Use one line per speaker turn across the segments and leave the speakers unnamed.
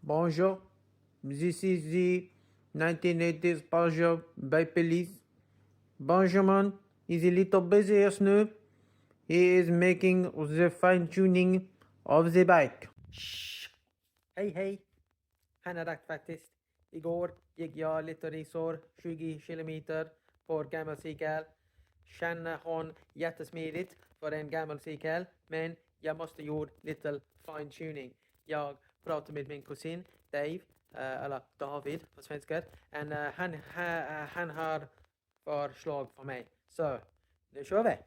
Bonjour. This is the 1980s Peugeot Baypelis. Benjamin is a little busy just now. He is making the fine-tuning of the bike.
Shh. Hej. Han har rakt faktiskt. Igår gick jag lite resor 20 kilometer på gammal cykel. Känner hon jättesmidigt för en gammal cykel, men jag måste göra lite fine tuning. Jag pratade med min kusin Dave, eller David på svenska, och han har förslag för mig. Så, nu kör vi!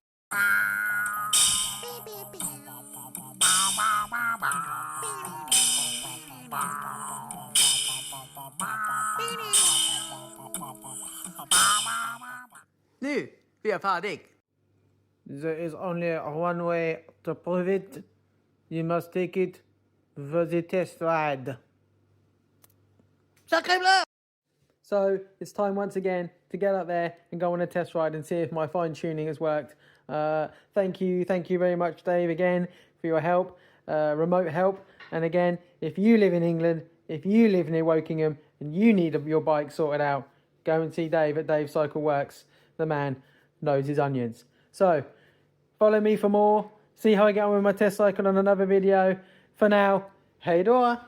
Nu, vi är färdiga.
There is only one way to prove it. You must take it for the test ride.
So it's time once again to get up there and go on a test ride and see if my fine tuning has worked. Thank you very much, Dave, again for your help, remote help. And again, if you live in England, if you live near Wokingham and you need your bike sorted out, go and see Dave at Dave Cycle Works. The man knows his onions. So follow me for more. See how I get on with my test cycle on another video. For now, hey Dora.